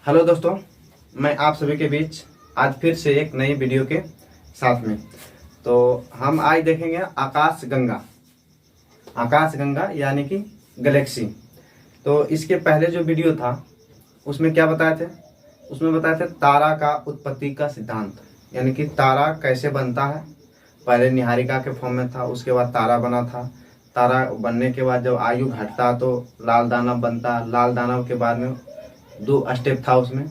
Hello दोस्तों, मैं आप सभी के बीच आज फिर से एक नई वीडियो के साथ में। तो हम आज देखेंगे आकाश गंगा यानी कि गैलेक्सी। तो इसके पहले जो वीडियो था उसमें क्या बताए थे? उसमें बताए थे तारा का उत्पत्ति का सिद्धांत, यानी कि तारा कैसे बनता है। पहले निहारिका के फॉर्म में था, उसके बाद तारा बना था। तारा बनने के बाद जब आयु घटता तो लाल दानव बनता। लाल दानव के बाद में 2 स्टेप था उसमें।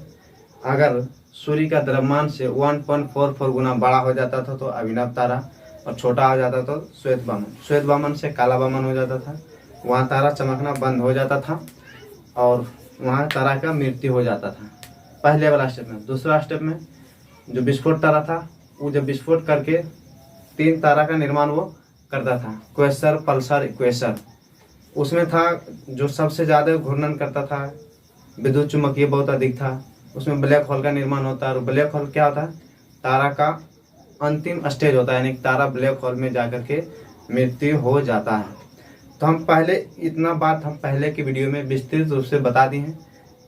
अगर सूर्य का द्रव्यमान से 1.44 गुना बड़ा हो जाता था तो अभिनव तारा, और छोटा हो जाता तो श्वेत वामन। श्वेत वामन से काला वामन हो जाता था, वहाँ तारा चमकना बंद हो जाता था और वहाँ तारा का मृत्यु हो जाता था, पहले वाला स्टेप में। दूसरा स्टेप में जो विस्फोट तारा था, वो जब विस्फोट करके 3 तारा का निर्माण वो करता था, क्वेसर, पल्सर, इक्वेसर। उसमें था जो सबसे ज़्यादा घूर्णन करता था, विद्युत चुम्बकीय बहुत अधिक था, उसमें ब्लैक होल का निर्माण होता है। और ब्लैक होल क्या होता है? तारा का अंतिम स्टेज होता है, यानी तारा ब्लैक होल में जाकर के मृत्यु हो जाता है। तो हम पहले इतना बात हम पहले की वीडियो में विस्तृत रूप से बता दी हैं,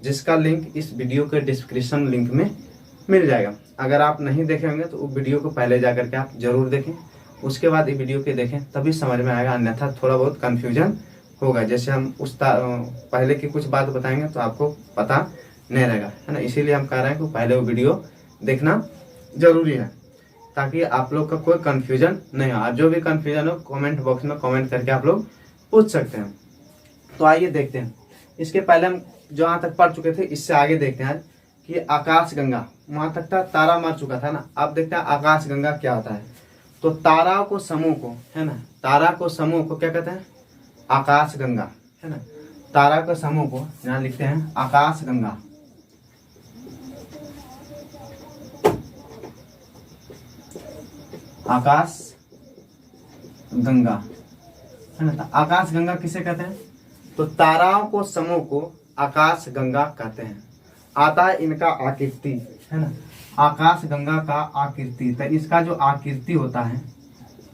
जिसका लिंक इस वीडियो के डिस्क्रिप्शन लिंक में मिल जाएगा। अगर आप नहीं देखे होंगे तो उस वीडियो को पहले जाकर के आप जरूर देखें, उसके बाद ये वीडियो के देखें, तभी समझ में आएगा, अन्यथा थोड़ा बहुत कन्फ्यूजन होगा। जैसे हम पहले की कुछ बात बताएंगे तो आपको पता नहीं रहेगा, है ना। इसीलिए हम कह रहे हैं कि पहले वो वीडियो देखना जरूरी है, ताकि आप लोग का कोई कन्फ्यूजन नहीं हो। जो भी कन्फ्यूजन हो कमेंट बॉक्स में कमेंट करके आप लोग पूछ सकते हैं। तो आइए देखते हैं। इसके पहले हम जहाँ तक पढ़ चुके थे, इससे आगे देखते हैं कि आकाश गंगा, वहां तक था तारा मर चुका था ना। अब देखते हैं आकाश गंगा क्या होता है। तो तारा को समूह को, है ना, तारा को समूह को क्या कहते हैं? आकाश गंगा, है ना। तारा के समूह को यहाँ लिखते हैं आकाश गंगा। आकाश गंगा, है ना। तो आकाश गंगा किसे कहते हैं? तो ताराओं को समूह को आकाश गंगा कहते हैं। आता है इनका आकृति, है ना। आकाश गंगा का आकृति, तो इसका जो आकृति होता है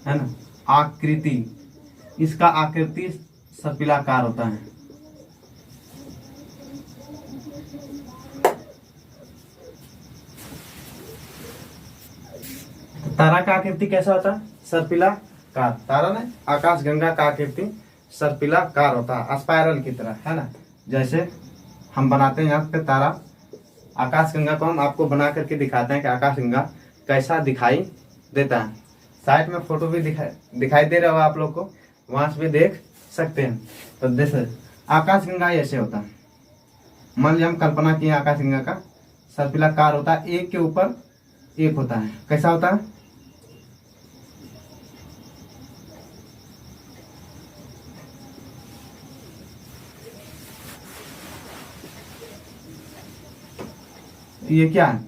ना, आकृति, इसका आकृति सर्पिलाकार होता है। तारा का आकृति कैसा होता है? सर्पिलाकार। तारा ने आकाश गंगा का आकृति सर्पिलाकार होता है, स्पाइरल की तरह, है ना। जैसे हम बनाते हैं यहाँ पे तारा, आकाश गंगा को हम आपको बना करके दिखाते हैं कि आकाश गंगा कैसा दिखाई देता है। साइड में फोटो भी दिखाई दे रहा होगा आप लोग को, वहां से भी देख सकते हैं। तो जैसे आकाश गंगा ऐसे होता है। मान लीजिए हम कल्पना किए आकाश गंगा का सर्पिलाकार होता है, एक के ऊपर एक होता है। कैसा होता है? ये क्या है?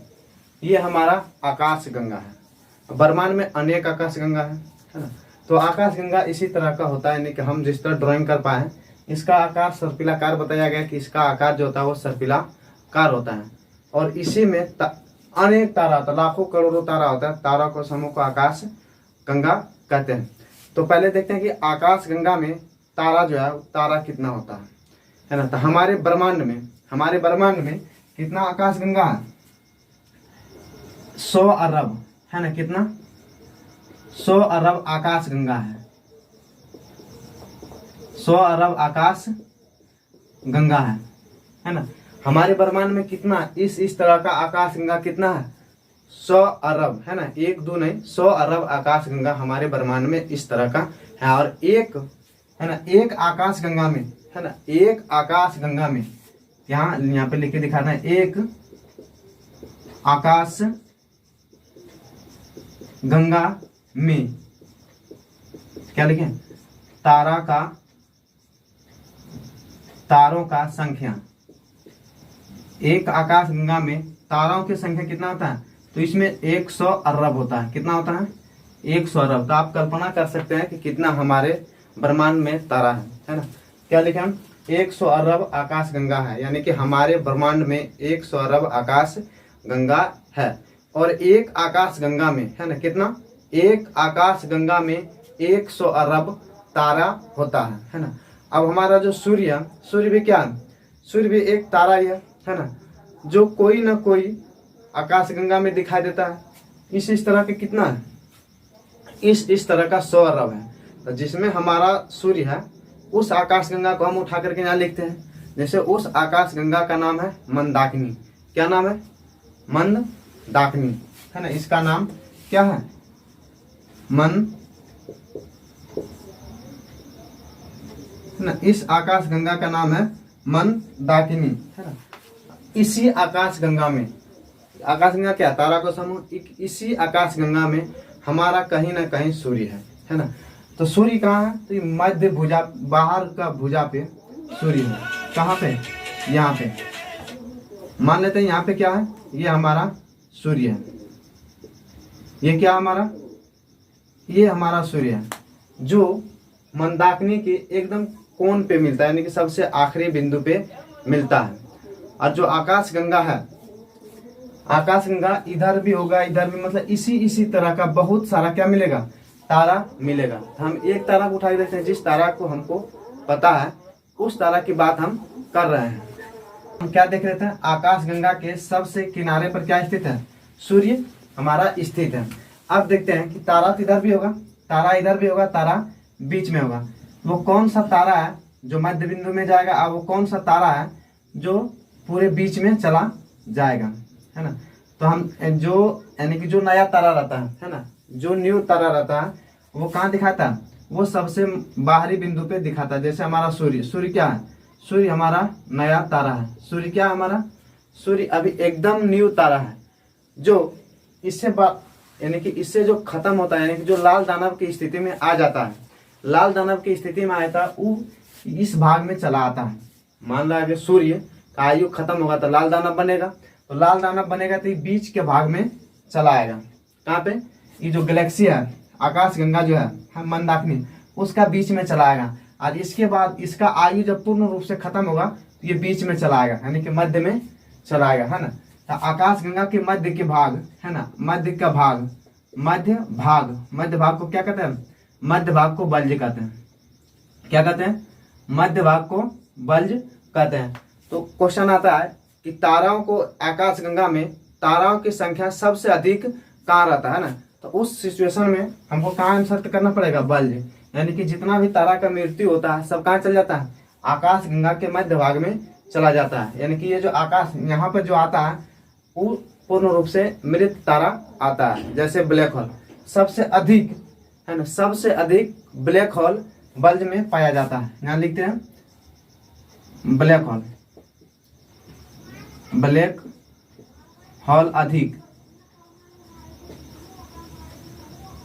ये हमारा आकाश गंगा है। ब्रह्मांड में अनेक आकाश गंगा है ना। तो आकाश गंगा इसी तरह का होता है, यानी कि हम जिस तरह ड्राइंग कर पाए, इसका आकार सर्पिलाकार बताया गया कि इसका आकार जो होता है वो सर्पिलाकार होता है। और इसी में अनेक तारा होता है, लाखों करोड़ों तारा होता है। तारा को समूह को आकाश गंगा कहते हैं। तो पहले देखते हैं कि आकाश गंगा में तारा जो है तारा कितना होता है ना। तो हमारे ब्रह्मांड में कितना आकाश गंगा है? 100 अरब, है ना। कितना? 100 अरब आकाश गंगा है। 100 अरब आकाश गंगा है ना। हमारे ब्रह्मांड में कितना इस तरह का आकाश गंगा कितना है? 100 अरब, है ना। 1 2 नहीं, 100 अरब आकाश गंगा हमारे ब्रह्मांड में इस तरह का है। और एक, है ना, एक आकाश गंगा में, है ना, एक आकाश गंगा में, यहाँ पे लिख के दिखाना है, एक आकाश गंगा में क्या लिखें? तारों का संख्या। एक आकाश गंगा में तारों की संख्या कितना होता है? तो इसमें 100 अरब होता है। कितना होता है? 100 अरब। तो आप कल्पना कर सकते हैं कि कितना हमारे ब्रह्मांड में तारा है ना। क्या लिखे हम? 100 अरब आकाश गंगा है, यानी कि हमारे ब्रह्मांड में 100 अरब आकाश गंगा है। और एक आकाश गंगा में, है ना, कितना? एक आकाश गंगा में 100 अरब तारा होता है ना। अब हमारा जो सूर्य भी क्या है? सूर्य भी एक तारा ही है ना। जो कोई ना कोई आकाशगंगा में दिखाई देता है। इस तरह के कितना है, इस तरह का 100 अरब है। तो जिसमें हमारा सूर्य है उस आकाशगंगा को हम उठा करके यहाँ लिखते हैं। जैसे उस आकाशगंगा का नाम है मंदाकिनी। क्या नाम है? मंदाकिनी, है ना। इसका नाम क्या है? ना, इस आकाशगंगा का नाम है मंदाकिनी, है ना। इसी आकाशगंगा में, आकाशगंगा क्या? तारा को समूह। इसी आकाशगंगा में हमारा कहीं ना कहीं सूर्य है ना। तो सूर्य कहाँ है? तो मध्य भुजा, बाहर का भुजा पे सूर्य है। कहाँ पे? यहाँ पे। मान लेते हैं यहाँ पे क्या है, ये हमारा सूर्य है। ये क्या हमारा? ये हमारा सूर्य है, जो मंदाकिनी के एकदम कोण पे मिलता है, यानी कि सबसे आखिरी बिंदु पे मिलता है। और जो आकाशगंगा है, आकाशगंगा इधर भी होगा, इधर भी, मतलब इसी तरह का बहुत सारा क्या मिलेगा? तारा मिलेगा। तो हम एक तारा को उठा के देखते हैं। जिस तारा को हमको पता है उस तारा की बात हम कर रहे हैं। हम क्या देख रहे थे? आकाशगंगा के सबसे किनारे पर क्या स्थित है? सूर्य हमारा स्थित है। अब देखते हैं कि तारा तो इधर भी होगा, तारा इधर भी होगा, तारा बीच में होगा। वो कौन सा तारा है जो मध्य बिंदु में जाएगा, और वो कौन सा तारा है जो पूरे बीच में चला जाएगा, है ना। तो हम जो, यानी कि जो नया तारा रहता है ना, जो न्यू तारा रहता है, वो कहाँ दिखाता है? वो सबसे बाहरी बिंदु पे दिखाता है। जैसे हमारा सूर्य, सूर्य क्या है? सूर्य हमारा नया तारा है। सूर्य क्या है हमारा? सूर्य अभी एकदम न्यू तारा है, जो इससे यानी कि इससे जो खत्म होता है, यानी कि जो लाल दानव की स्थिति में आ जाता है, लाल दानव की स्थिति में आता है, वो इस भाग में चला आता है। मान लो अगर सूर्य का आयु खत्म होगा तो लाल दानव बनेगा, तो लाल दानव बनेगा तो ये बीच के भाग में चला आएगा। कहाँ पे? ये जो गैलेक्सी है, आकाशगंगा जो है मंदाकिनी, उसका बीच में चला आएगा। और इसके बाद इसका आयु जब पूर्ण रूप से खत्म होगा तो ये बीच में चला आएगा, यानी कि मध्य में चला आएगा, है ना। तो आकाशगंगा के मध्य के भाग, है ना, मध्य का भाग, मध्य भाग को क्या कहते हैं? मध्य भाग को बल्ज कहते हैं। क्या कहते हैं? मध्य भाग को बल्ज कहते हैं। तो क्वेश्चन आता है कि ताराओं को, आकाशगंगा में ताराओं की संख्या सबसे अधिक कहाँ रहता है ना। तो उस सिचुएशन में हमको कहाँ इंसर्ट करना पड़ेगा? बल्ज, यानी कि जितना भी तारा का मृत्यु होता है सब कहाँ चल जाता है? आकाशगंगा के मध्य भाग में चला जाता है। यानी कि ये जो आकाश यहाँ पर जो आता है वो पूर्ण रूप से मृत तारा आता है। जैसे ब्लैक होल सबसे अधिक, है ना, सबसे अधिक ब्लैक होल बल्ज में पाया जाता है। यहाँ लिखते हैं ब्लैक होल, ब्लैक होल अधिक,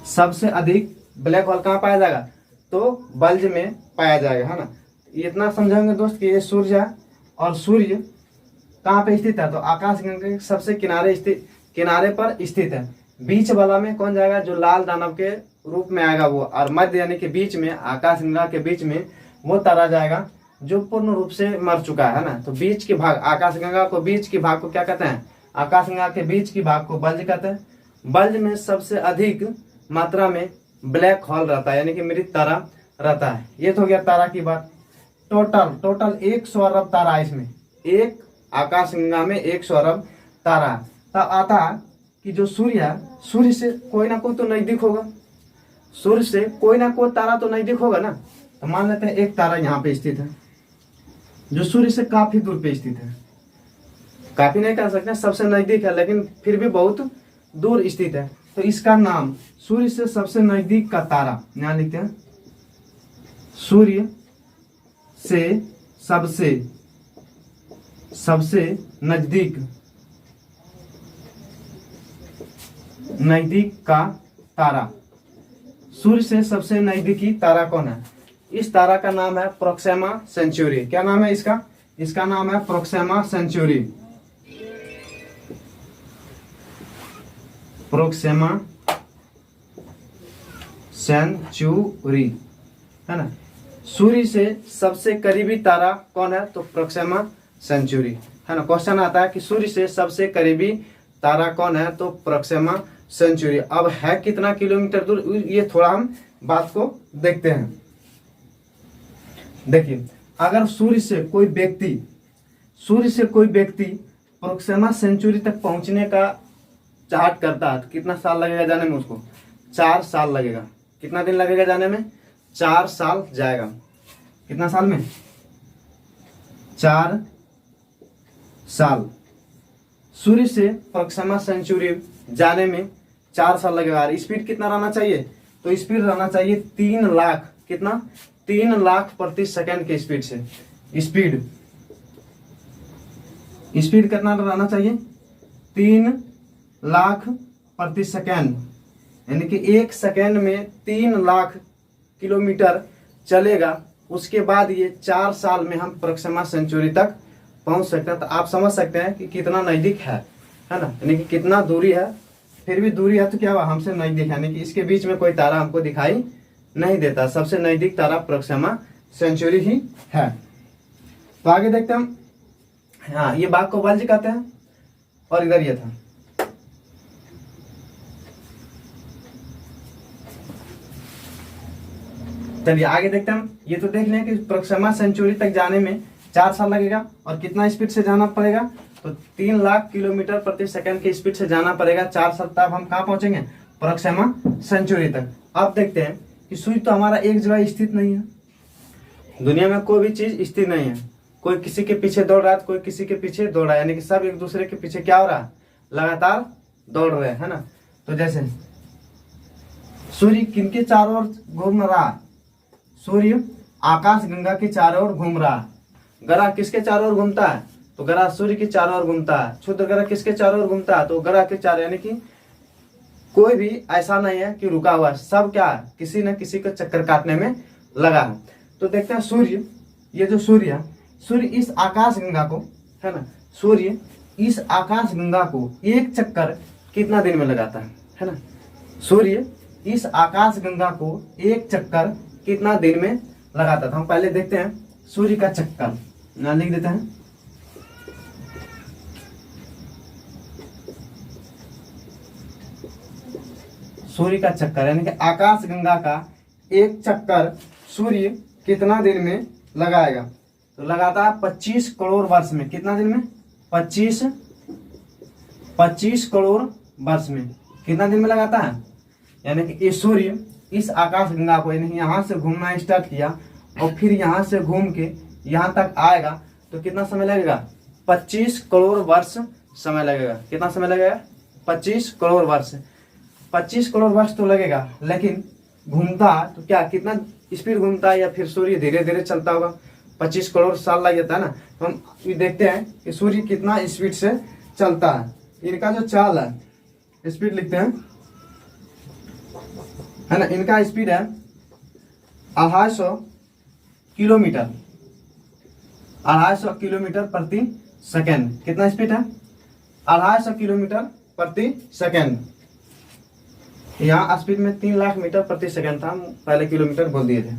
सबसे अधिक ब्लैक होल कहाँ पाया जाएगा? तो बल्ज में पाया जाएगा, है ना। इतना समझेंगे दोस्त कि ये सूर्य है, और सूर्य कहाँ पे स्थित है? तो आकाशगंगा के सबसे किनारे पर स्थित है। बीच वाला में कौन जाएगा? जो लाल दानव के रूप में आएगा वो। और मध्य यानी कि बीच में, आकाशगंगा के बीच में वो तारा जाएगा जो पूर्ण रूप से मर चुका है ना। तो बीच के भाग, आकाशगंगा को बीच के भाग को क्या कहते हैं? आकाशगंगा के बीच के भाग को बल्ज कहते हैं। बल्ज में सबसे अधिक मात्रा में ब्लैक होल रहता है, यानी कि मृत तारा रहता है। ये तो हो गया तारा की बात। टोटल 100 अरब तारा है इसमें, एक आकाशगंगा में 100 अरब तारा। तब आता है कि जो सूर्य है, सूर्य से कोई ना कोई तो नजदीक होगा, सूर्य से कोई ना कोई तारा तो नजदीक होगा ना। तो मान लेते हैं एक तारा यहाँ पे स्थित है जो सूर्य से काफी दूर पे स्थित है। काफी नहीं कह सकते, सबसे नजदीक है, लेकिन फिर भी बहुत दूर स्थित है। तो इसका नाम, सूर्य से सबसे नजदीक का तारा, यहाँ लिखते हैं सूर्य से सबसे नजदीक का तारा। सूर्य से सबसे नजदीकी तारा कौन है? इस तारा का नाम है प्रोक्सिमा सेंचुरी। क्या नाम है इसका? इसका नाम है प्रोक्सिमा सेंचुरी। प्रोक्सिमा सेंचुरी, है ना। सूर्य से सबसे करीबी तारा कौन है? तो प्रोक्सिमा सेंचुरी, है ना। क्वेश्चन आता है कि सूर्य से सबसे करीबी तारा कौन है? तो प्रोक्सिमा सेंचुरी। अब है कितना किलोमीटर दूर, ये थोड़ा हम बात को देखते हैं। देखिए, अगर सूर्य से कोई व्यक्ति प्रोक्सिमा सेंचुरी तक पहुंचने का चार्ट करता है तो कितना साल लगेगा जाने में उसको? 4 साल लगेगा। कितना दिन लगेगा जाने में? 4 साल जाएगा। कितना साल में? 4 साल। सूर्य से प्रोक्सिमा सेंचुरी जाने में 4 साल लगेगा। और स्पीड कितना रहना चाहिए? तो स्पीड रहना चाहिए 3 लाख। कितना? 3 लाख प्रति सेकंड के स्पीड से। स्पीड कितना रहना चाहिए? 3 लाख प्रति सेकंड, यानी कि 1 सेकंड में 3 लाख किलोमीटर चलेगा। उसके बाद ये 4 साल में हम प्रोक्सिमा सेंचुरी तक पहुंच सकते हैं। तो आप समझ सकते हैं कि कितना नजदीक है ना, यानी कि कितना दूरी है। फिर भी दूरी है तो क्या हुआ? हमसे नजदीक, यानी कि इसके बीच में कोई तारा हमको दिखाई नहीं देता। सबसे नजदीक तारा प्रोक्सिमा सेंचुरी ही है। तो आगे देखते हैं हम। हाँ, ये बाघ को बालजी कहते हैं और इधर ये था। चलिए आगे देखते हैं हम। ये तो देख लें कि प्रोक्सिमा सेंचुरी तक जाने में 4 साल लगेगा और कितना स्पीड से जाना पड़ेगा? तो 3 लाख किलोमीटर प्रति सेकंड की स्पीड से जाना पड़ेगा 4 साल। तब हम कहाँ पहुंचेंगे? प्रोक्सिमा सेंचुरी तक। अब देखते हैं कि सूर्य तो हमारा एक जगह स्थित नहीं है। दुनिया में कोई भी चीज स्थिर नहीं है। कोई किसी के पीछे दौड़ रहा है, कोई किसी के पीछे दौड़ रहा है, यानी कि सब एक दूसरे के पीछे क्या हो रहा है? लगातार दौड़ रहे हैं, है ना। तो जैसे सूर्य किनके चारों ओर घूम रहा है? सूर्य आकाश गंगा के चारों ओर घूम रहा है। ग्रह किसके चारों ओर घूमता है? तो ग्रह सूर्य के चारों ओर घूमता है। क्षुद्र ग्रह किसके चारों ओर घूमता है? तो ग्रह के चारों, यानी कि कोई भी ऐसा नहीं है कि रुका हुआ है। सब क्या है? किसी न किसी को चक्कर काटने में लगा है। तो देखते हैं सूर्य, ये जो सूर्य है, सूर्य इस आकाश गंगा को, है ना, सूर्य इस आकाश गंगा को एक चक्कर कितना दिन में लगाता है ना। सूर्य इस आकाश गंगा को एक चक्कर कितना दिन में लगाता था? हम पहले देखते हैं सूर्य का चक्कर, ना लिख देते हैं। सूर्य का चक्कर, यानी कि आकाश गंगा का एक चक्कर सूर्य कितना दिन में लगाएगा? तो लगाता है 25 करोड़ वर्ष में। कितना दिन में? 25 करोड़ वर्ष में। कितना दिन में लगाता है? यानी कि ये सूर्य इस आकाश गंगा को, यानी यहाँ से घूमना स्टार्ट किया और फिर यहाँ से घूम के यहाँ तक आएगा तो कितना समय लगेगा? 25 करोड़ वर्ष समय लगेगा। कितना समय लगेगा? 25 करोड़ वर्ष। 25 करोड़ वर्ष तो लगेगा, लेकिन घूमता तो क्या, कितना स्पीड घूमता है? या फिर सूर्य धीरे धीरे चलता होगा? 25 करोड़ साल लग जाता है ना। तो हम ये देखते हैं कि सूर्य कितना स्पीड से चलता है। इनका जो चाल है, स्पीड लिखते हैं, है ना। इनका स्पीड है 250 किलोमीटर, 250 किलोमीटर प्रति सेकेंड। कितना स्पीड है? 250 किलोमीटर प्रति सेकेंड। यहाँ स्पीड में 3 लाख मीटर प्रति सेकंड था, हम पहले किलोमीटर बोल दिए थे।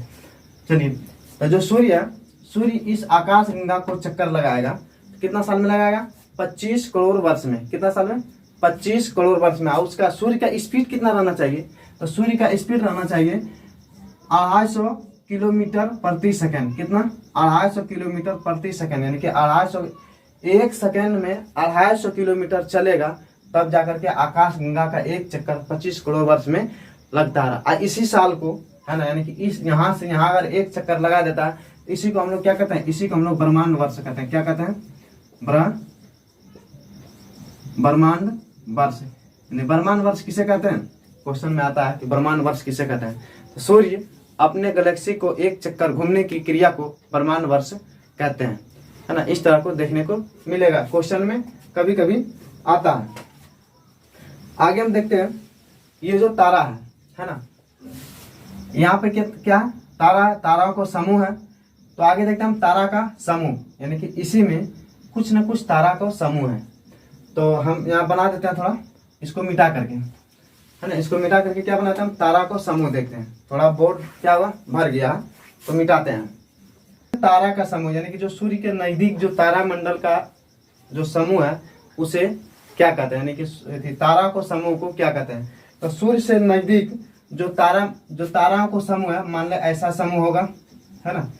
चलिए, तो जो सूर्य है, सूर्य इस आकाश गंगा को चक्कर लगाएगा तो कितना साल में लगाएगा? 25 करोड़ वर्ष में। कितना साल में? 25 करोड़ वर्ष में। और उसका सूर्य का स्पीड कितना रहना चाहिए? तो सूर्य का स्पीड रहना चाहिए 250 किलोमीटर प्रति सेकंड। कितना? 250 किलोमीटर प्रति सेकंड, यानी कि 250, 1 सेकंड में 250 किलोमीटर चलेगा, तब जाकर के आकाश गंगा का एक चक्कर 25 करोड़ वर्ष में लगता है। इसी साल को, है ना, यानी कि इस यहाँ से यहाँ अगर एक चक्कर लगा देता है, इसी को हम लोग क्या कहते हैं? इसी को हम लोग ब्रह्मांड वर्ष कहते हैं। क्या कहते हैं? ब्रह्मांड वर्ष। ब्रह्मांड वर्ष किसे कहते हैं? क्वेश्चन में आता है कि ब्रह्मांड वर्ष किसे कहते हैं। तो सूर्य अपने गैलेक्सी को एक चक्कर घूमने की क्रिया को ब्रह्मांड वर्ष कहते हैं, है ना। इस तरह को देखने को मिलेगा, क्वेश्चन में कभी कभी आता है। आगे हम देखते हैं, ये जो तारा है ना, यहाँ पे क्या ताराओं को समूह है। तो आगे देखते हैं हम तारा का समूह, यानी कि इसी में कुछ न कुछ तारा का समूह है। तो हम यहाँ बना देते हैं थोड़ा, इसको मिटा करके, है ना। इसको मिटा करके क्या बनाते हैं हम? तारा को समूह देखते हैं। थोड़ा बोर्ड क्या हुआ, भर गया, तो मिटाते हैं। तारा का समूह, यानी कि जो सूर्य के नजदीक जो तारा मंडल का जो समूह है, उसे क्या कहते हैं? यानी कि तारा को समूह को क्या कहते हैं? तो सूर्य से नजदीक जो ताराओं को समूह है, मान ले ऐसा समूह होगा, है ना।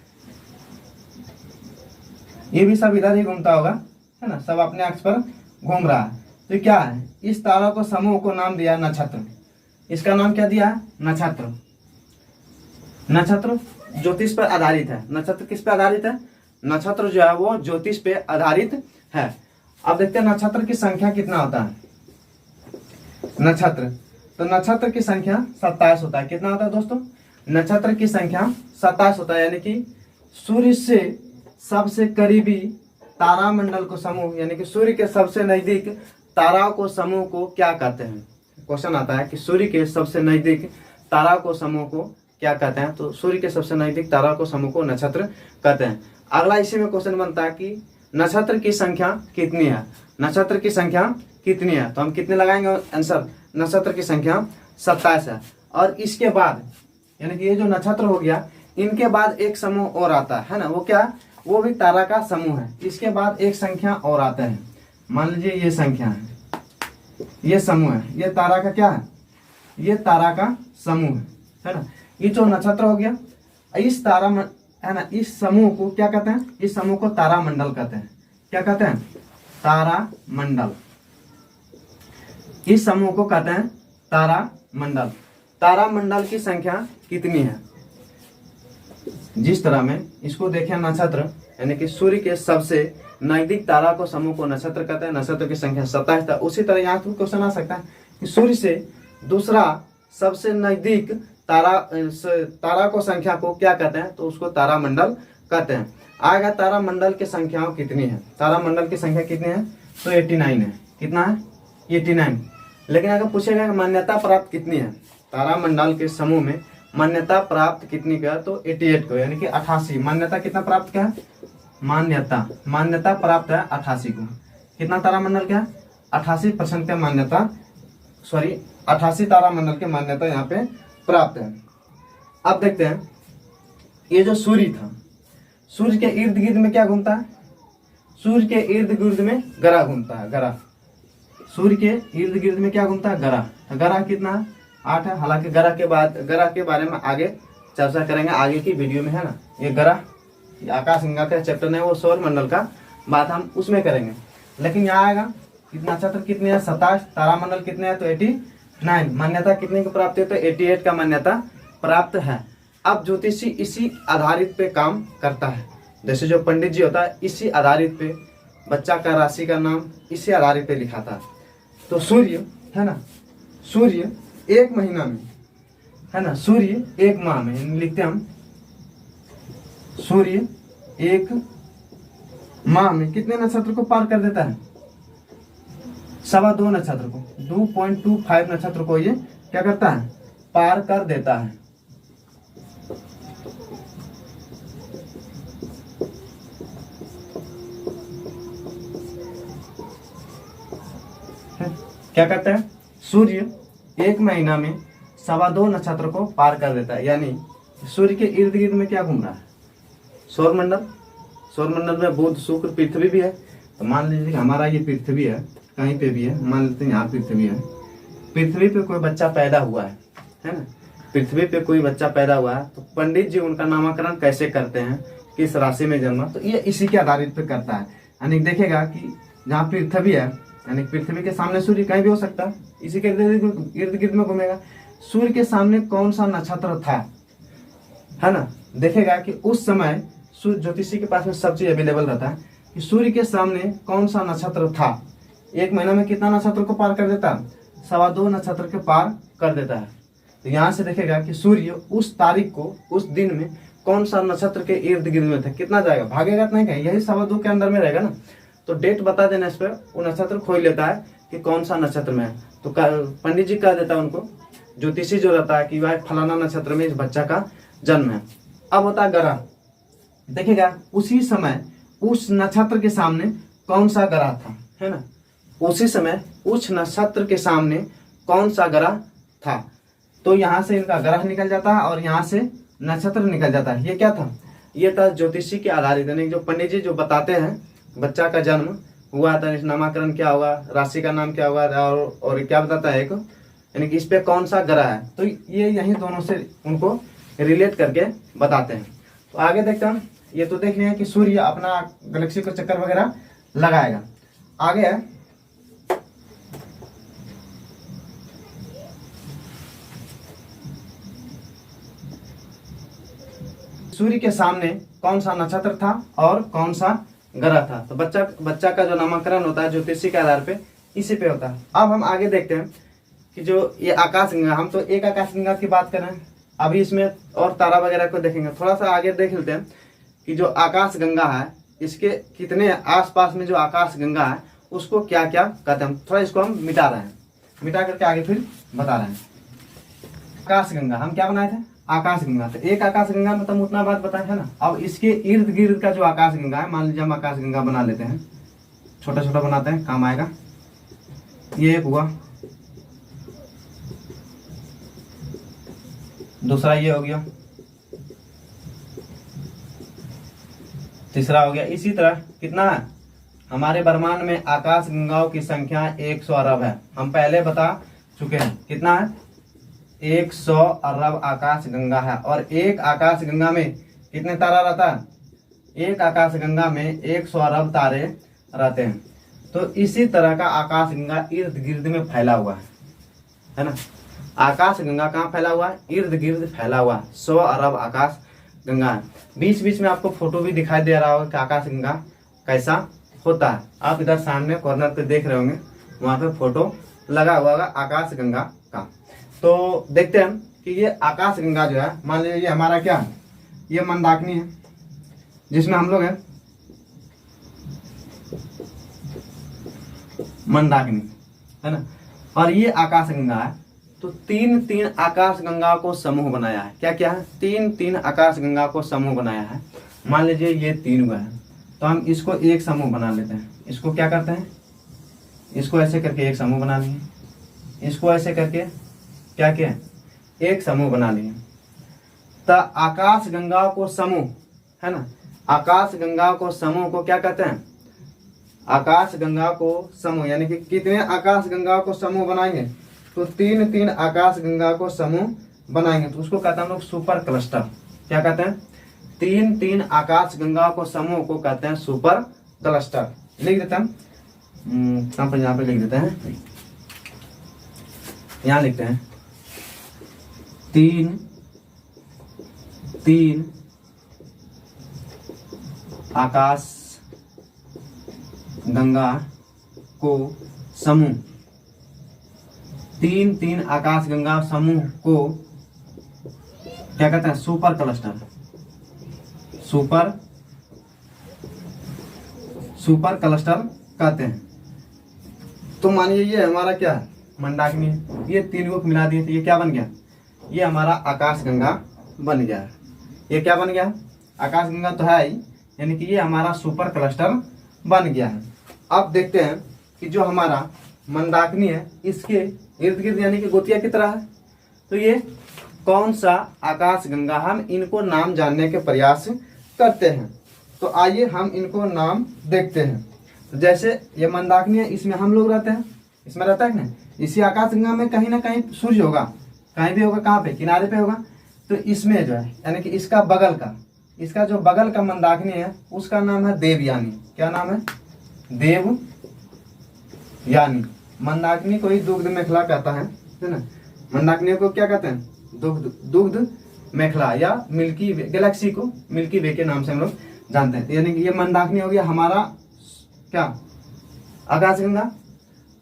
ये भी सब इधर ही घूमता होगा, है ना, सब अपने अक्ष पर घूम रहा है। तो क्या है, इस तारा को समूह को नाम दिया नक्षत्र। इसका नाम क्या दिया है, नक्षत्र। नक्षत्र ज्योतिष पर आधारित है। नक्षत्र किस पे आधारित है, नक्षत्र जो है वो ज्योतिष पे आधारित है। अब देखते हैं नक्षत्र की संख्या कितना होता है। नक्षत्र, तो नक्षत्र की संख्या 27 होता है। कितना होता है दोस्तों, नक्षत्र की संख्या 27 होता है। यानी कि सूर्य से सबसे करीबी तारामंडल को समूह, यानी कि सूर्य के सबसे नजदीक तारा को समूह को क्या कहते हैं। क्वेश्चन आता है कि सूर्य के सबसे नजदीक तारा को समूह को क्या कहते हैं, तो सूर्य के सबसे नजदीक तारा को समूह को नक्षत्र कहते हैं। अगला इसी में क्वेश्चन बनता है कि नक्षत्र की संख्या कितनी है। नक्षत्र की संख्या कितनी है, तो हम कितने लगाएंगे आंसर, नक्षत्र की संख्या 27 है। और इसके बाद यानी कि ये जो नक्षत्र हो गया, इनके बाद एक समूह और आता है ना, वो क्या, वो भी तारा का समूह है। इसके बाद एक संख्या और आता है, मान लीजिए ये संख्या है, ये समूह है, ये तारा का क्या है, ये तारा का समूह है ना। ये जो नक्षत्र हो गया, इस तारा है ना, इस समूह को क्या कहते हैं, इस समूह को तारामंडल कहते हैं। क्या कहते हैं, तारामंडल। इस समूह को कहते हैं तारामंडल। तारामंडल की संख्या कितनी है, जिस तरह में इसको देखें नक्षत्र, यानी कि सूर्य के सबसे नजदीक तारा को समूह को नक्षत्र कहते हैं। नक्षत्र की संख्या 27 था। उसी तरह यहाँ तो क्वेश्चन आ सकता है कि सूर्य से दूसरा सबसे नजदीक तारा को संख्या को क्या कहते हैं, तो उसको तारामंडल कहते हैं। आएगा तारामंडल की संख्याओं कितनी है, तारामंडल की संख्या कितनी है, तो 89 है। कितना है, 89। लेकिन अगर पूछेगा कि मान्यता प्राप्त कितनी है, तारामंडल के समूह में मान्यता प्राप्त कितनी का, तो 88 को, यानी कि 88। मान्यता कितना प्राप्त का है, मान्यता प्राप्त है 88 को। कितना तारामंडल का, 88% का मान्यता, 88 तारामंडल की मान्यता यहाँ पे प्राप्त है। अब देखते हैं, ये जो सूर्य था, सूर्य के इर्द गिर्द में क्या घूमता है, सूर्य के इर्द गिर्द में ग्रह घूमता है। ग्रह, सूर्य के इर्द गिर्द में क्या घूमता है, ग्रह। ग्रह कितना है, 8 है। हालांकि ग्रह के बारे में आगे चर्चा करेंगे, आगे की वीडियो में है ना। ये ग्रह, आकाश गंगा का चैप्टर नहीं, वो सौर मंडल का बात हम उसमें करेंगे। लेकिन यहाँ आएगा नक्षत्र कितने हैं, 27। तारामंडल कितने हैं, तो 89। मान्यता कितने की प्राप्त है, तो 88 का मान्यता प्राप्त है। अब ज्योतिषी इसी आधारित पे काम करता है। जैसे जो पंडित जी होता है, इसी आधारित पे बच्चा का राशि का नाम इसी आधारित पे लिखाता है। तो सूर्य है ना, सूर्य एक महीना में है ना, सूर्य एक माह में, लिखते हम सूर्य एक माह में कितने नक्षत्र को पार कर देता है, 2.25 नक्षत्र को, 2.25 नक्षत्र को ये क्या करता है, पार कर देता है। क्या करता है, सूर्य एक महीना में 2.25 नक्षत्र को पार कर देता है। यानी सूर्य के इर्द गिर्द में क्या घूम रहा है, सौरमंडल। सौरमंडल में बुध शुक्र पृथ्वी भी है। तो मान लीजिए हमारा ये पृथ्वी है, कहीं पे भी है, मान लेते हैं यहाँ पृथ्वी है। पृथ्वी पे कोई बच्चा पैदा हुआ है ना, पृथ्वी पे कोई बच्चा पैदा हुआ है, तो पंडित जी उनका नामकरण कैसे करते हैं, किस राशि में जन्मा, तो ये इसी के आधारित पे करता है। यानी देखेगा कि जहाँ पृथ्वी है, यानी पृथ्वी के सामने सूर्य कहीं भी हो सकता है, इसी के इर्द गिर्द में घूमेगा। सूर्य के सामने कौन सा नक्षत्र था, है ना, देखेगा कि उस समय सूर्य, ज्योतिषी के पास में सब चीज अवेलेबल रहता है कि सूर्य के सामने कौन सा नक्षत्र था। एक महीना में कितना नक्षत्र को पार कर देता है, 2.25 नक्षत्र के पार कर देता है। तो यहाँ से देखेगा कि सूर्य उस तारीख को, उस दिन में कौन सा नक्षत्र के इर्द गिर्द में था, कितना जाएगा, भागेगा तो नहीं कहीं, यही 2.25 के अंदर में रहेगा ना। तो डेट बता देने इस पर वो नक्षत्र खोज लेता है कि कौन सा नक्षत्र में है। तो पंडित जी कह देता है उनको, ज्योतिषी जो रहता है कि वह फलाना नक्षत्र में इस बच्चा का जन्म है। अब होता है ग्रह, देखेगा उसी समय उस नक्षत्र के सामने कौन सा ग्रह था, है ना, उसी समय उस नक्षत्र के सामने कौन सा ग्रह था। तो यहाँ से इनका ग्रह निकल जाता है और यहाँ से नक्षत्र निकल जाता है। ये क्या था, ये था ज्योतिषी के आधारित, यानी जो पंडित जी जो बताते हैं बच्चा का जन्म हुआ था, नामकरण क्या होगा, राशि का नाम क्या होगा, और क्या बताता है एक, यानी कि इस पे कौन सा ग्रह है। तो ये यही दोनों से उनको रिलेट करके बताते हैं। तो आगे देखते हैं, ये तो देख लिया कि सूर्य अपना गैलेक्सी को चक्कर वगैरह लगाएगा। आगे है सूर्य के सामने कौन सा नक्षत्र था और कौन सा ग्रह था। तो बच्चा का जो नामकरण होता है ज्योतिषी के आधार पे इसी पे होता है। अब हम आगे देखते हैं कि जो ये आकाश गंगा, हम तो एक आकाश गंगा की बात कर रहे हैं, अभी इसमें और तारा वगैरह को देखेंगे। थोड़ा सा आगे देख लेते हैं कि जो आकाश गंगा है इसके कितने आसपास में जो आकाश गंगा है उसको क्या क्या कहते हैं। थोड़ा इसको हम मिटा रहे हैं, मिटा करके आगे फिर बता रहे हैं। आकाश गंगा हम क्या बनाए थे, आकाश गंगा। तो एक आकाश गंगा में तो उतना बात बताया है ना। अब इसके इर्द गिर्द का जो आकाश गंगा है, मान लीजिए हम आकाश गंगा बना लेते हैं, छोटा छोटा बनाते हैं, काम आएगा। ये एक हुआ, दूसरा ये हो गया, तीसरा हो गया। इसी तरह कितना है हमारे ब्रह्मांड में आकाश गंगाओं की संख्या 100 अरब है। हम पहले बता चुके हैं कितना है, 100 अरब आकाश गंगा है। और एक आकाश गंगा में कितने तारा रहता है, एक आकाश गंगा में 100 अरब तारे रहते हैं। तो इसी तरह का आकाश गंगा इर्द गिर्द में फैला हुआ है ना। आकाश गंगा कहाँ फैला हुआ है, इर्द गिर्द फैला हुआ है। 100 अरब आकाश गंगा है। बीच बीच में आपको फोटो भी दिखाई दे रहा होगा कि आकाश गंगा कैसा होता है। आप इधर सामने कॉर्नर पे देख रहे होंगे, वहां पे फोटो लगा हुआ होगा आकाश गंगा का। तो देखते हैं कि ये आकाश गंगा जो है, मान लीजिए ये हमारा क्या है, ये मंदाकिनी है जिसमें हम लोग हैं, मंदाकिनी है ना। और ये आकाश गंगा है। तो तीन तीन आकाश गंगा को समूह बनाया है। क्या क्या है, तीन तीन आकाश गंगा को समूह बनाया है। मान लीजिए ये तीन हुआ है, तो हम इसको एक समूह बना लेते हैं। इसको क्या करते हैं, इसको ऐसे करके एक समूह बना लिए, इसको ऐसे करके क्या किया, एक समूह बना लिए। तो आकाश गंगा को समूह है ना, आकाश गंगा को समूह को क्या कहते हैं, आकाश गंगा को समूह। यानी कि कितने आकाश गंगा को समूह बनाएंगे, तो तीन तीन आकाश गंगा को समूह बनाएंगे, तो उसको कहते हैं हम लोग सुपर क्लस्टर। क्या कहते हैं, तीन तीन आकाश गंगा को समूह को कहते हैं सुपर क्लस्टर। लिख देते हैं, यहाँ पे लिख देते हैं, यहाँ लिखते हैं तीन तीन आकाश गंगा को समूह, तीन तीन आकाश गंगा समूह को क्या कहते हैं, सुपर क्लस्टर। सुपर क्लस्टर कहते हैं। तो मानिए ये हमारा क्या है, मंदाकिनी है। ये तीन को मिला दिए तो ये क्या बन गया, ये हमारा आकाश गंगा बन गया। ये क्या बन गया, आकाश गंगा तो है ही, यानी कि ये हमारा सुपर क्लस्टर बन गया है। अब देखते हैं कि जो हमारा मंदाकिनी है इसके इर्द गिर्द यानी कि गोतिया की तरह है, तो ये कौन सा आकाश गंगा, हम इनको नाम जानने के प्रयास करते हैं। तो आइए हम इनको नाम देखते हैं। तो जैसे ये मंदाकिनी है, इसमें हम लोग रहते हैं, इसमें रहता है ना। इसी आकाश गंगा में कहीं ना कहीं सूर्य होगा, कहीं भी होगा, कहाँ पे, किनारे पे होगा। तो इसमें जो है यानी कि इसका बगल का, इसका जो बगल का मंदाकिनी है उसका नाम है देवयानी। क्या नाम है, देवयानी। मंदाकिनी को ही दुग्ध मेखला कहता है ना। मंदाकिनी को क्या कहते हैं, दुग्ध मेखला या मिल्की वे, गैलेक्सी को मिल्की वे के नाम से हम लोग जानते हैं। यानी कि ये मंदाकिनी हो गया हमारा क्या, आकाशगंगा।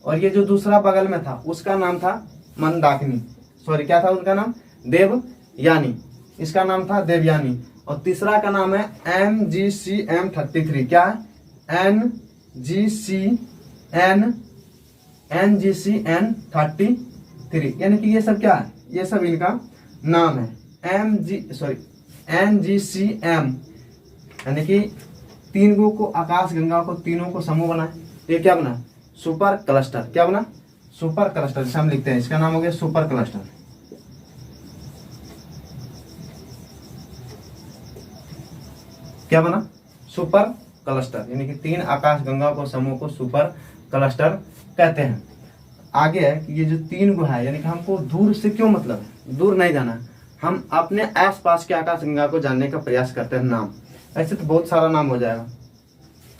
और ये जो दूसरा बगल में था उसका नाम था मंदाकिनी, सॉरी क्या था उनका नाम, देवयानी। इसका नाम था देवयानी। और तीसरा का नाम है MGCM33। क्या है, NGCN33। यानी कि ये सब क्या है, ये सब इनका नाम है। NGCM यानी कि तीन गो को आकाश गंगा को तीनों को समूह बनाए, ये क्या बना, सुपर क्लस्टर। क्या बना, सुपर क्लस्टर। जैसे हम लिखते हैं इसका नाम हो गया सुपर क्लस्टर। क्या बना, सुपर क्लस्टर। यानी कि तीन आकाश गंगा को समूह को सुपर क्लस्टर कहते हैं। आगे है कि ये जो तीन गो है, यानी कि हमको दूर से क्यों मतलब है, दूर नहीं जाना, हम अपने आसपास के आकाश गंगा को जानने का प्रयास करते हैं नाम। ऐसे तो बहुत सारा नाम हो जाएगा।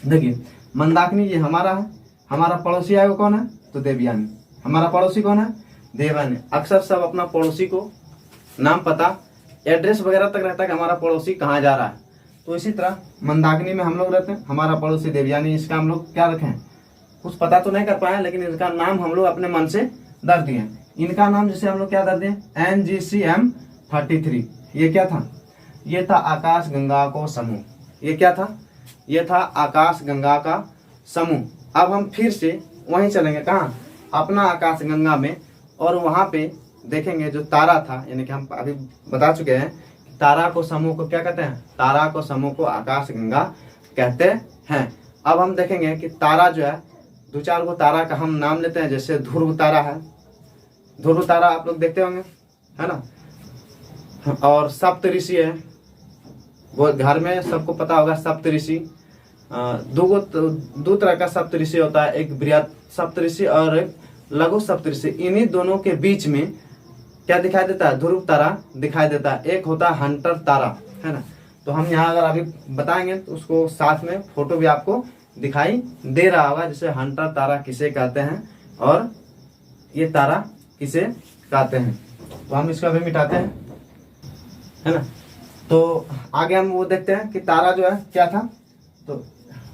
देखिए मंदाकिनी ये हमारा है, हमारा पड़ोसी आएगा कौन है, तो देवयानी। हमारा पड़ोसी कौन है, देवयानी। अक्सर सब अपना पड़ोसी को नाम पता, एड्रेस वगैरह तक रहता है कि हमारा पड़ोसी कहाँ जा रहा है। तो इसी तरह मंदाकिनी में हम लोग रहते हैं, हमारा पड़ोसी देवयानी। इसका हम लोग क्या रखें, कुछ पता तो नहीं कर पाए, लेकिन इनका नाम हम लोग अपने मन से दर्ज दिए। इनका नाम जैसे हम लोग क्या दर्ज दिए, NGCM33। ये क्या था, ये था आकाश गंगा को समूह। ये क्या था, ये था आकाश गंगा का समूह। अब हम फिर से वहीं चलेंगे, कहाँ, अपना आकाश गंगा में, और वहां पे देखेंगे जो तारा था, यानी कि हम अभी बता चुके हैं तारा को समूह को क्या कहते हैं, तारा को समूह को आकाश गंगा कहते हैं। अब हम देखेंगे कि तारा जो है, दो चार को तारा का हम नाम लेते हैं। जैसे ध्रुव तारा है, ध्रुव तारा आप लोग देखते होंगे, है ना। और सप्तऋषि है, वो घर में सबको पता होगा सप्तऋषि। दो तरह का सप्तऋषि होता है, एक बृहत सप्तऋषि और एक लघु सप्तऋषि। इन्हीं दोनों के बीच में क्या दिखाई देता है, ध्रुव तारा दिखाई देता है। एक होता है हंटर तारा, है ना। तो हम यहाँ अगर अभी बताएंगे तो उसको साथ में फोटो भी आपको दिखाई दे रहा होगा, जैसे हंटर तारा किसे कहते हैं और ये तारा किसे कहते हैं। तो हम इसको अभी मिटाते हैं, है ना। तो आगे हम वो देखते हैं कि तारा जो है क्या था। तो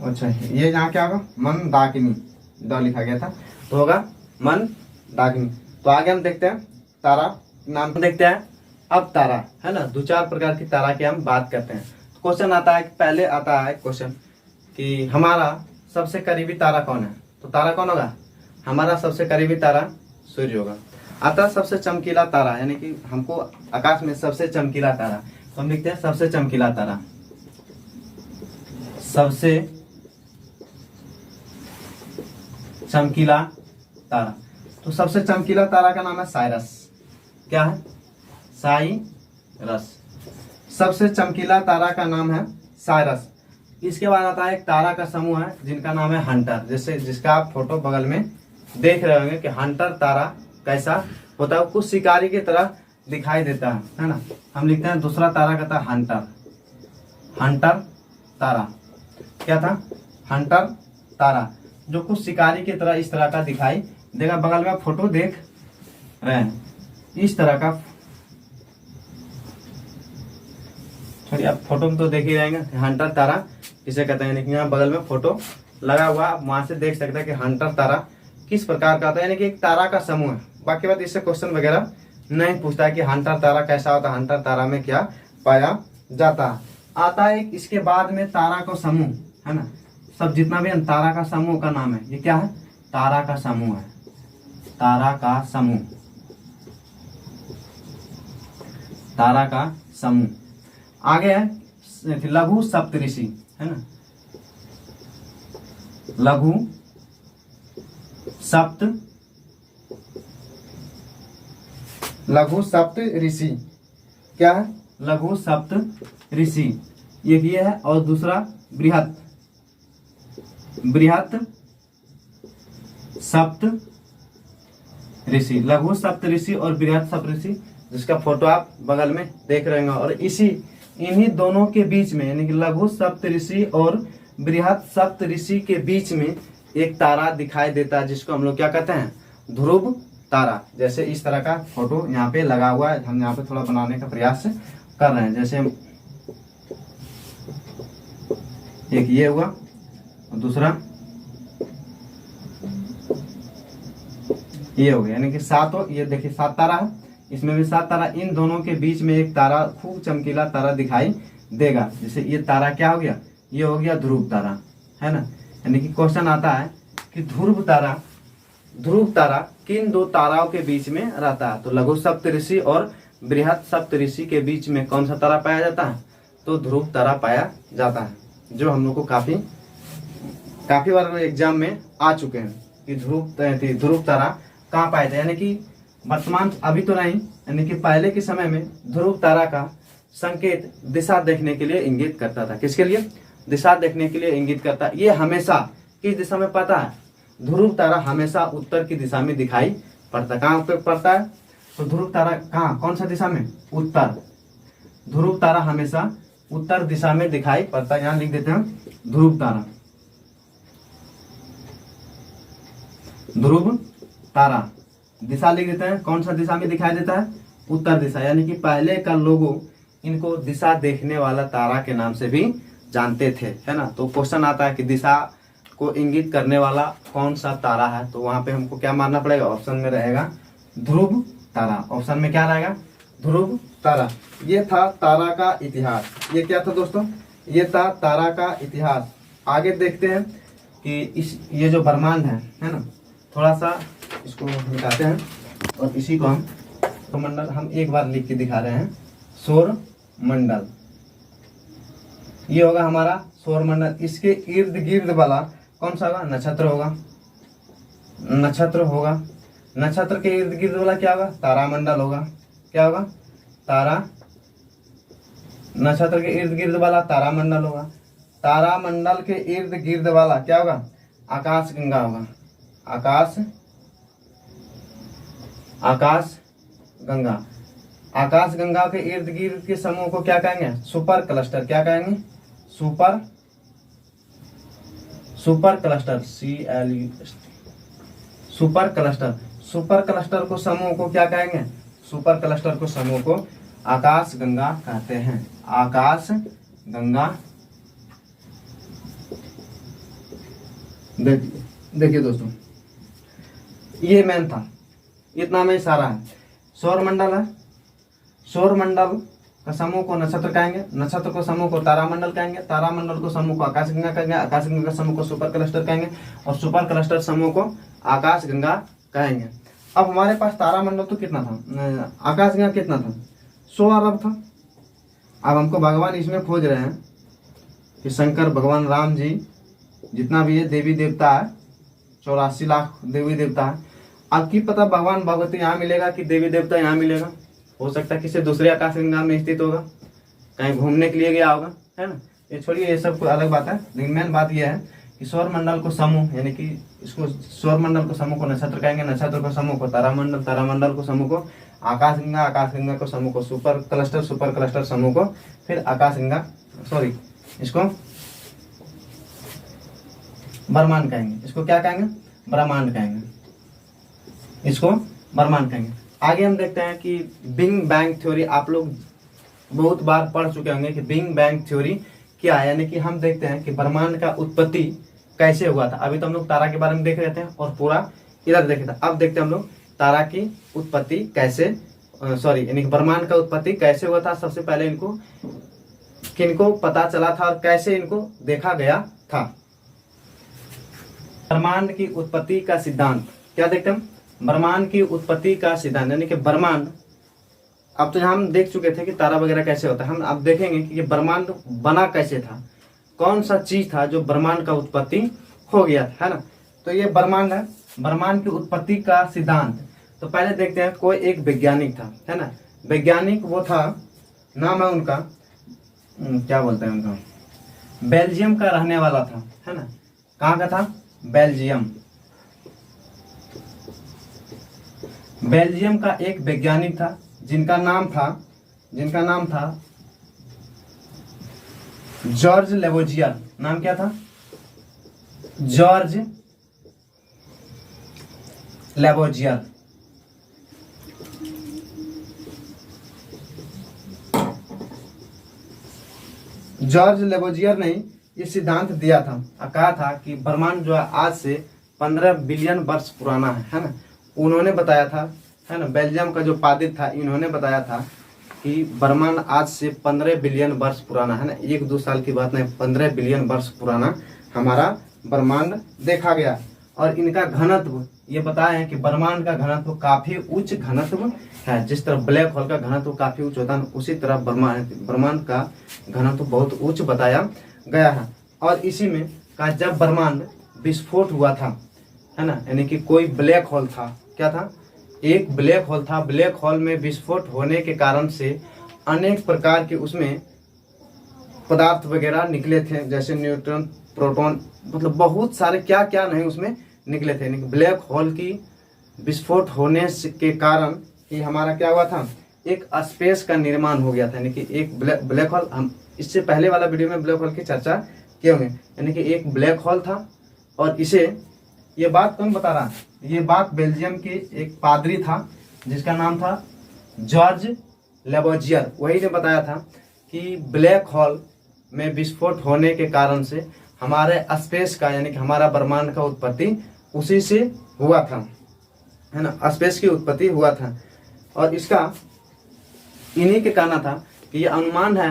अच्छा, ये यहाँ क्या होगा, मंदाकिनी, द लिखा गया था, तो होगा मंदाकिनी। तो आगे हम देखते हैं तारा नाम देखते हैं। अब तारा, है ना, दो चार प्रकार की तारा की हम बात करते हैं। तो क्वेश्चन आता है, पहले आता है क्वेश्चन कि हमारा सबसे करीबी तारा कौन है। तो तारा कौन होगा, हमारा सबसे करीबी तारा सूर्य होगा। आता सबसे चमकीला तारा, यानी कि हमको आकाश में सबसे चमकीला तारा, तो हम लिखते हैं सबसे चमकीला तारा, सबसे चमकीला तारा। तो सबसे चमकीला तारा का नाम है साइरस। क्या है, साइरस। सबसे चमकीला तारा का नाम है साइरस। इसके बाद आता है एक तारा का समूह है जिनका नाम है हंटर। जैसे जिसका आप फोटो बगल में देख रहे होंगे कि हंटर तारा कैसा होता है, कुछ शिकारी की तरह दिखाई देता है ना। हम लिखते हैं दूसरा तारा का था हंटर, हंटर तारा। क्या था, हंटर तारा, जो कुछ शिकारी की तरह इस तरह का दिखाई देगा। बगल में फोटो देख रहे हैं, इस तरह का, चलिए आप फोटो में तो देख ही रहेंगे हंटर तारा किसे कहते हैं। यहाँ बगल में फोटो लगा हुआ, आप वहां से देख सकते हैं कि हंटर तारा किस प्रकार का होता है, यानी कि एक तारा का समूह है। बाकी बात इससे क्वेश्चन वगैरह नहीं पूछता है कि हंटर तारा कैसा होता है, हंटर तारा में क्या पाया जाता है। आता है इसके बाद में तारा का समूह, है ना। सब जितना भी तारा का समूह का नाम है, ये क्या है, तारा का समूह है, तारा का समूह, तारा का समूह। आगे है लघु सप्तऋषि, है ना, लघु सप्त ऋषि। क्या है, लघु सप्त ऋषि, एक ये है, और दूसरा बृहत सप्त ऋषि, लघु सप्त ऋषि और बृहत सप्त ऋषि, जिसका फोटो आप बगल में देख रहे होंगे। और इन्हीं दोनों के बीच में, यानी कि लघु सप्त ऋषि और बृहत सप्त ऋषि के बीच में एक तारा दिखाई देता है, जिसको हम लोग क्या कहते हैं, ध्रुव तारा। जैसे इस तरह का फोटो यहाँ पे लगा हुआ है, हम यहाँ पे थोड़ा बनाने का प्रयास कर रहे हैं। जैसे एक ये हुआ और दूसरा ये हो गया, यानी कि सातों, ये देखिए 7 तारा है, इसमें भी 7 तारा। इन दोनों के बीच में एक तारा, खूब चमकीला तारा दिखाई देगा। जैसे ये तारा क्या हो गया, ये हो गया ध्रुव तारा, है ना। यानी कि क्वेश्चन आता है कि ध्रुव तारा किन दो ताराओं के बीच में रहता है। तो लघु सप्तऋषि और बृहत सप्तऋषि के बीच में कौन सा तारा पाया जाता है, तो ध्रुव तारा पाया जाता है, जो हम लोग को काफी बार एग्जाम में आ चुके हैं कि ध्रुव तारा कहाँ पाए थे। यानी कि वर्तमान अभी तो नहीं, यानी कि पहले के समय में ध्रुव तारा का संकेत दिशा देखने के लिए इंगित करता था। किसके लिए, दिशा देखने के लिए इंगित करता। ये हमेशा किस दिशा में पता है, ध्रुव तारा हमेशा उत्तर की दिशा में दिखाई पड़ता है। कहाँ पे पड़ता है, तो ध्रुव तारा कहाँ, कौन सा दिशा में, उत्तर। ध्रुव तारा हमेशा उत्तर दिशा में दिखाई पड़ता है। यहाँ लिख देते हैं ध्रुव तारा, ध्रुव तारा। दिशा लिख देते हैं, कौन सा दिशा में दिखाई देता है? उत्तर दिशा। यानी कि पहले का लोगों इनको दिशा देखने वाला तारा के नाम से भी जानते थे, है ना। तो क्वेश्चन आता है कि दिशा को इंगित करने वाला कौन सा तारा है, तो वहां पे हमको क्या मानना पड़ेगा? ऑप्शन में रहेगा ध्रुव तारा। ऑप्शन में क्या रहेगा? ध्रुव तारा। ये था तारा का इतिहास। ये क्या था दोस्तों? ये था तारा का इतिहास। आगे देखते हैं कि ये जो ब्रह्मांड है ना, थोड़ा सा इसको मिटाते हैं और इसी को हम सौरमंडल हम एक बार लिख के दिखा रहे हैं। सौर मंडल, ये होगा हमारा सौरमंडल। इसके इर्द गिर्द वाला कौन सा होगा? नक्षत्र होगा। नक्षत्र होगा। नक्षत्र के इर्द गिर्द वाला क्या होगा? तारामंडल होगा। क्या होगा? तारा। नक्षत्र के इर्द गिर्द वाला तारामंडल होगा। तारामंडल के इर्द गिर्द वाला क्या होगा? आकाश गंगा होगा। आकाश गंगा। आकाश गंगा के इर्द गिर्द के समूह को क्या कहेंगे? Super cluster. क्या कहेंगे? Super cluster. Super cluster. Super cluster को समूह को क्या कहेंगे? सुपर क्लस्टर को समूह को आकाश गंगा कहते हैं। आकाश गंगा। देखिए दोस्तों, ये मेन था, इतना में सारा है। सौरमंडल है, सौरमंडल का समूह को नक्षत्र कहेंगे, नक्षत्र को समूह को तारामंडल कहेंगे, तारामंडल को समूह को आकाशगंगा कहेंगे, आकाशगंगा का समूह को सुपर क्लस्टर कहेंगे और सुपर क्लस्टर समूह को आकाशगंगा कहेंगे। अब हमारे पास तारामंडल तो कितना था, आकाशगंगा कितना था? 100 अरब था। अब हमको भगवान इसमें खोज रहे हैं कि शंकर भगवान राम जी जितना भी है देवी देवता है, 84 लाख देवी देवता है। अब की पता भगवान भगवती यहाँ मिलेगा कि देवी देवता यहाँ मिलेगा? हो सकता है किसी दूसरे आकाशगंगा में स्थित होगा, कहीं घूमने के लिए गया होगा, है ना। ये छोड़िए, ये सब कोई अलग बात है, लेकिन मेन बात यह है कि सौरमंडल को समूह, यानी कि इसको सौरमंडल को समूह को नक्षत्र कहेंगे, नक्षत्र को समूह को तारामंडल, तारामंडल को समूह को आकाशगंगा, आकाशगंगा को समूह को सुपर क्लस्टर, सुपर क्लस्टर समूह को फिर आकाशगंगा, सॉरी इसको ब्रह्मांड कहेंगे। इसको क्या कहेंगे? ब्रह्मांड कहेंगे। इसको ब्रह्मांड कहेंगे। आगे हम देखते हैं कि बिग बैंग थ्योरी। आप लोग बहुत बार पढ़ चुके होंगे कि बिग बैंग थ्योरी क्या है, यानी कि हम देखते हैं कि ब्रह्मांड का उत्पत्ति कैसे हुआ था। अभी तो हम लोग तारा के बारे में देख रहे थे और पूरा इधर देखे थे। अब देखते हैं हम लोग तारा की उत्पत्ति कैसे, यानी कि ब्रह्मांड का उत्पत्ति कैसे हुआ था। सबसे पहले इनको किनको पता चला था और कैसे इनको देखा गया था। ब्रह्मांड की उत्पत्ति का सिद्धांत क्या देखते हैं? ब्रह्मांड की उत्पत्ति का सिद्धांत, यानी कि ब्रह्मांड, अब तो हम देख चुके थे कि तारा वगैरह कैसे होता है, हम अब देखेंगे कि ये ब्रह्मांड बना कैसे था, कौन सा चीज था जो ब्रह्मांड का उत्पत्ति हो गया था, है ना। तो ये ब्रह्मांड है, ब्रह्मांड की उत्पत्ति का सिद्धांत। तो पहले देखते हैं, कोई एक वैज्ञानिक था, है ना। वैज्ञानिक वो था, नाम है उनका, क्या बोलते हैं उनका, बेल्जियम का रहने वाला था, है ना। कहाँ का था? बेल्जियम। बेल्जियम का एक वैज्ञानिक था जिनका नाम था जॉर्ज लेवोजियर। नाम क्या था? George Lavoisier. जॉर्ज लेवोजियर ने ये सिद्धांत दिया था और कहा था कि ब्रह्मांड जो है आज से 15 बिलियन वर्ष पुराना है ना। उन्होंने बताया था, है ना, बेल्जियम का जो पादित था, इन्होंने बताया था कि ब्रह्मांड आज से 15 बिलियन वर्ष पुराना है ना, 1-2 साल की बात नहीं, 15 बिलियन वर्ष पुराना हमारा ब्रह्मांड देखा गया। और इनका घनत्व ये बताया है कि ब्रह्मांड का घनत्व काफी उच्च घनत्व है। जिस तरह ब्लैक होल का घनत्व काफी उच्च होता है, उसी तरह ब्रह्मांड का घनत्व बहुत उच्च बताया गया है। और इसी में का जब ब्रह्मांड विस्फोट हुआ था, है ना, यानी कि कोई ब्लैक होल था, क्या था? एक ब्लैक होल था। ब्लैक होल में विस्फोट होने के कारण से अनेक प्रकार के उसमें पदार्थ वगैरह निकले थे, जैसे न्यूट्रॉन, प्रोटॉन, मतलब बहुत सारे क्या क्या नहीं उसमें निकले थे। ब्लैक होल की विस्फोट होने के कारण ही हमारा क्या हुआ था? एक स्पेस का निर्माण हो गया था, यानी कि एक ब्लैक होल, हम इससे पहले वाला वीडियो में ब्लैक होल की चर्चा किए होंगे, यानी कि एक ब्लैक होल था और इसे ये बात कौन बता रहा है? ये बात बेल्जियम के एक पादरी था जिसका नाम था जॉर्ज लेबोजियर। वही ने बताया था कि ब्लैक होल में विस्फोट होने के कारण से हमारे स्पेस का यानी कि हमारा ब्रह्मांड का उत्पत्ति उसी से हुआ था, है ना, स्पेस की उत्पत्ति हुआ था। और इसका इन्हीं के कहना था कि ये अनुमान है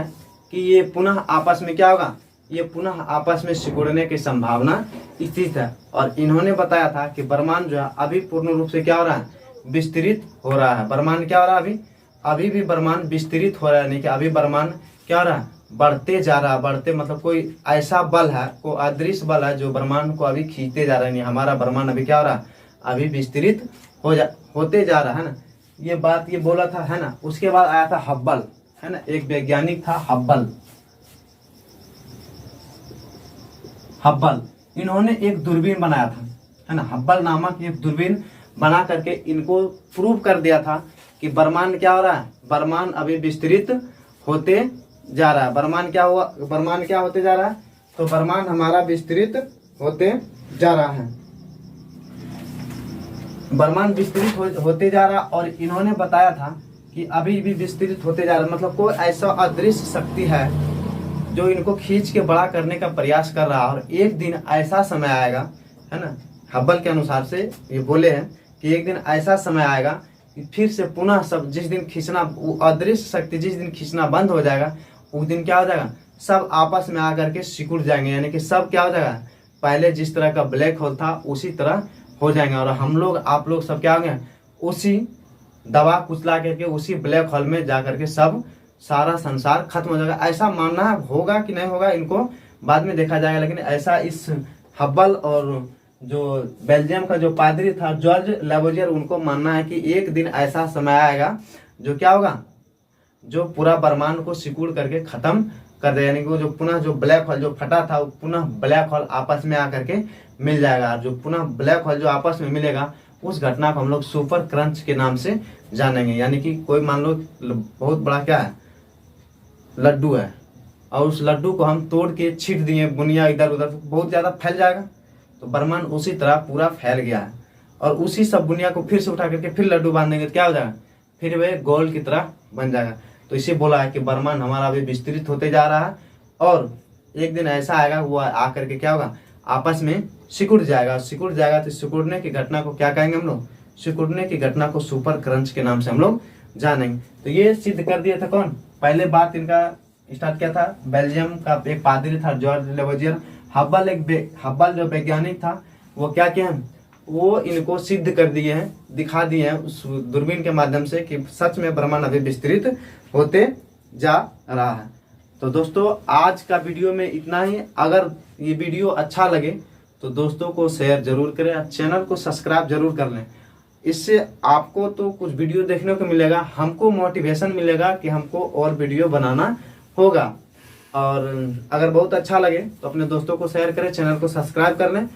कि ये पुनः आपस में क्या होगा, ये पुनः आपस में सिकुड़ने की संभावना स्थित है। और इन्होंने बताया था कि ब्रह्मांड जो है अभी पूर्ण रूप से क्या हो रहा है, विस्तृत हो रहा है। ब्रह्मांड क्या हो रहा है, अभी भी ब्रह्मांड विस्तृत हो रहा है, नहीं कि अभी ब्रह्मांड क्या हो रहा है, बढ़ते जा रहा है। बढ़ते मतलब कोई ऐसा बल है, कोई अदृश्य बल है जो ब्रह्मांड को अभी खींचते जा रहा है। नहीं, हमारा ब्रह्मांड अभी क्या हो रहा है, अभी विस्तृत होते जा रहा है ना। ये बात ये बोला था, है ना। उसके बाद आया था हब्बल, है ना, एक वैज्ञानिक था हब्बल। इन्होंने एक दूरबीन बनाया था, है ना, हब्बल नामक एक दूरबीन बना करके इनको प्रूव कर दिया था कि ब्रह्मांड क्या हो रहा है, ब्रह्मांड अभी विस्तृत होते जा रहा है। ब्रह्मांड क्या हुआ, ब्रह्मांड क्या होते जा रहा है, तो ब्रह्मांड हमारा विस्तृत होते जा रहा है, ब्रह्मांड विस्तृत होते जा रहा। और इन्होंने बताया था कि अभी भी विस्तृत होते जा रहा है, मतलब कोई ऐसा अदृश्य शक्ति है जो इनको खींच के बड़ा करने का प्रयास कर रहा है। और एक दिन ऐसा समय आएगा, है ना, हब्बल के अनुसार से ये बोले हैं कि एक दिन ऐसा समय आएगा कि फिर से पुनः सब जिस दिन खींचना, अदृश्य शक्ति जिस दिन खींचना बंद हो जाएगा, उस दिन क्या हो जाएगा, सब आपस में आकर के सिकुड़ जाएंगे। यानी कि सब क्या हो जाएगा, पहले जिस तरह का ब्लैक होल था उसी तरह हो जाएंगे। और हम लोग आप लोग सब क्या होंगे, उसी दबा कुचला करके उसी ब्लैक होल में जा करके सब सारा संसार खत्म हो जाएगा। ऐसा मानना होगा कि नहीं होगा इनको बाद में देखा जाएगा, लेकिन ऐसा इस हब्बल और जो बेल्जियम का जो पादरी था जॉर्ज लेबोजियर, उनको मानना है कि एक दिन ऐसा समय आएगा जो क्या होगा, जो पूरा ब्रह्मांड को सिकुड़ करके खत्म कर दे। यानी कि जो पुनः जो ब्लैक होल जो फटा था वो पुनः ब्लैक होल आपस में आकर के मिल जाएगा। जो पुनः ब्लैक होल जो आपस में मिलेगा उस घटना को हम लोग सुपर क्रंच के नाम से जानेंगे। यानी कि कोई मान लो बहुत बड़ा क्या है, लड्डू है, और उस लड्डू को हम तोड़ के छीट दिए बुनिया इधर उधर, तो बहुत ज्यादा फैल जाएगा। तो ब्रह्मांड उसी तरह पूरा फैल गया है। और उसी सब बुनिया को फिर से उठा करके फिर लड्डू बांध देंगे तो क्या हो जाएगा, फिर वह गोल की तरह बन जाएगा। तो इसे बोला है कि ब्रह्मांड हमारा अभी विस्तृत होते जा रहा है और एक दिन ऐसा आएगा वो आकर के क्या होगा, आपस में सिकुड़ जाएगा। सिकुड़ जाएगा तो सिकुड़ने की घटना को क्या कहेंगे हम लोग, सिकुड़ने की घटना को सुपर क्रंच के नाम से हम लोग जानेंगे। तो ये सिद्ध कर दिया था कौन, पहले बात इनका स्टार्ट किया था बेल्जियम का एक पादरी था जॉर्ज लेबोजियर। हब्बल जो वैज्ञानिक था वो क्या किया, वो इनको सिद्ध कर दिए हैं, दिखा दिए हैं उस दूरबीन के माध्यम से कि सच में ब्रह्मांड अभी विस्तृत होते जा रहा है। तो दोस्तों आज का वीडियो में इतना ही। अगर ये वीडियो अच्छा लगे तो दोस्तों को शेयर जरूर करें, चैनल को सब्सक्राइब जरूर कर लें। इससे आपको तो कुछ वीडियो देखने को मिलेगा, हमको मोटिवेशन मिलेगा कि हमको और वीडियो बनाना होगा। और अगर बहुत अच्छा लगे तो अपने दोस्तों को शेयर करें, चैनल को सब्सक्राइब कर लें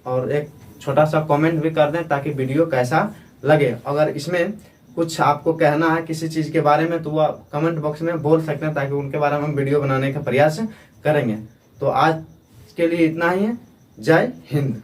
और एक छोटा सा कमेंट भी कर दें ताकि वीडियो कैसा लगे। अगर इसमें कुछ आपको कहना है किसी चीज़ के बारे में तो वो कमेंट बॉक्स में बोल सकते हैं ताकि उनके बारे में हम वीडियो बनाने का प्रयास करेंगे। तो आज के लिए इतना ही है। जय हिंद।